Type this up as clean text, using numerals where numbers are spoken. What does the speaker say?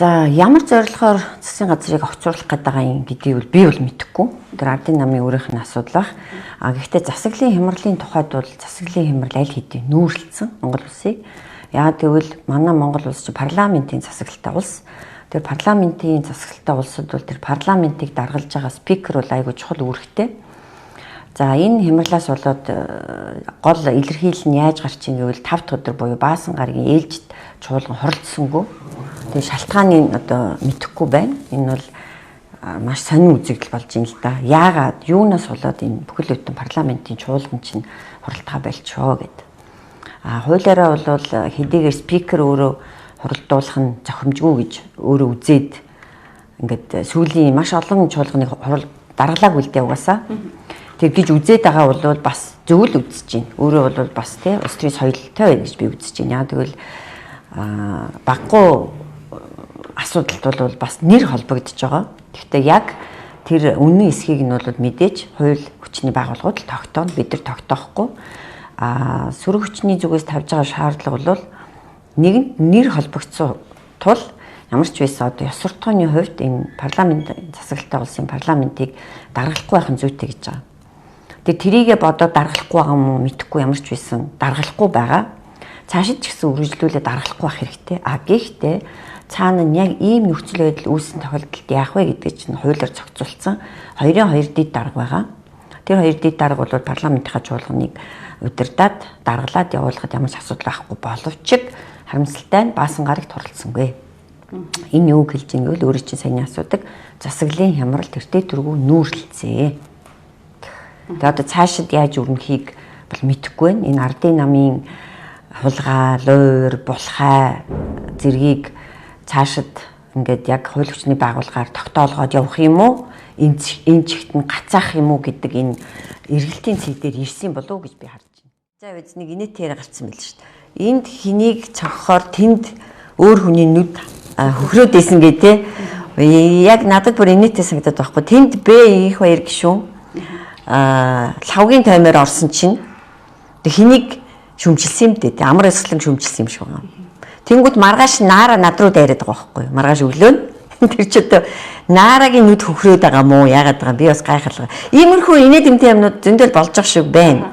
За ямар зорилгоор засгийн газрыг огцруулах гэдэг юм гэдгийг би бол мэдэхгүй. Тэр ардын намын өөрийнх нь асуудал баг. Гэхдээ засаглалын хямралын тухайд бол засаглалын хямрал аль хэдийн нүүрлэлсэн Монгол улсыг. Яагаад гэвэл манай Монгол улс чинь парламентын засаглалтай улс. Тэр парламентын засаглалтай улсад бол тэр парламентыг даргалж байгаа спикер бол айгүй чухал үүрэгтэй. За энэ хямралаас болоод гол илэрхийлэл нь яаж гарч ийн гэвэл 5 дахь өдөр буюу баасан гарагийн ээлжид чуулган хоролцсонгүй. Тэгээ шалтгааныг одоо мэдэхгүй байна. Энэ бол маш сонин үзэгдэл болж юм л да. Яагаад юунаас болоод энэ бүхэл бүтэн парламентын чуулган чинь хоролтгоо болчихоо гэд. Хуулиараа бол хэдийгээр спикер өөрөө хоролдуулах нь зохимжгүй гэж өөрөө үзээд ингээд сүүлийн маш олон чуулганыг даргалаагүй л дээ угаасаа. Тэг гэж үзээд байгаа бол бас зөв л үзэж байна. Өөрөө бол бас тий улс төрийн соёлтой байна гэж би үзэж байна. Яа тэгвэл баггүй асуудалд бол бас нэр холбогдож байгаа. Гэхдээ яг тэр үнэн эсхийг нь бол мэдээж хууль хүчний байгууллагууд л тогтооно. Бид нар тогтоохгүй. Сөрөг хүчний зүгээс тавьж байгаа шаардлага бол нэгэнт нэр холбогдсон тул ямар ч байсан одоо ёс суртахууны хувьд энэ парламентын засаглалтай улсын парламентыг даргалахгүй байх нь зүйтэй гэж байгаа. Тэгээ тэрийгэ бодоод даргалахгүй байгаа юм уу мэдэхгүй ямар ч байсан даргалахгүй байгаа. Цаашид ч гэсэн үргэлжлүүлээд даргалахгүй байх хэрэгтэй. Гэхдээ цаана нь яг ийм нөхцөл байдал үүссэн тохиолдолд яах вэ гэдэг чинь хуулиар зохицуулсан 2-2 дид дарга байгаа. Тэр 2 дид дарга бол парламентынхаа чуулганыг удирдаад даргалаад явуулахад ямар ч асуудал байхгүй боловч харамсалтай нь баасан гарагт оролцсонгүй. Энэ юу хэлж ийн гэвэл өөрөө чинь саяны асуудаг засаглалын хямрал тэртээ тэргүй нүүрлэлцээ. Тэгээ одоо цаашид яаж өрнөхийг бол мэдэхгүй байна. Энэ ардын намын хулгай, луур, булхай зэргийг цаашид ингээд яг хууль хүчний байгууллагаар тогтоолгоод явах юм уу? Энэ чигт нь гацаах юм уу гэдэг энэ эргэлтийн цэг дээр ирсэн болов уу гэж би харж байна. За үз нэг инээгээр гарцсан байл шүү дээ. Энд хэнийг цогхоор тэнд өөр хүний нүд хөхрөөд исэн гэ тэ. Яг надад бүр инээтэй санагдаад байхгүй. Тэнд Б их баяр гişүүн лавгийн таймер орсон чинь хэнийг шүмжилсэн юм дээ. Амар эсгэлэн шүмжилсэн юм шиг байна. Тэнгүүд маргааш наара над руу дайраад байгаа байхгүй юу? Маргааш өглөө нь тэр ч одоо наарагийн нүд хөхрөөд байгаа мó яагаад байгаа би бас гайхалгаа. Иймэрхүү инээд юмтай юмнууд зөндөл болж байгаа шиг байна.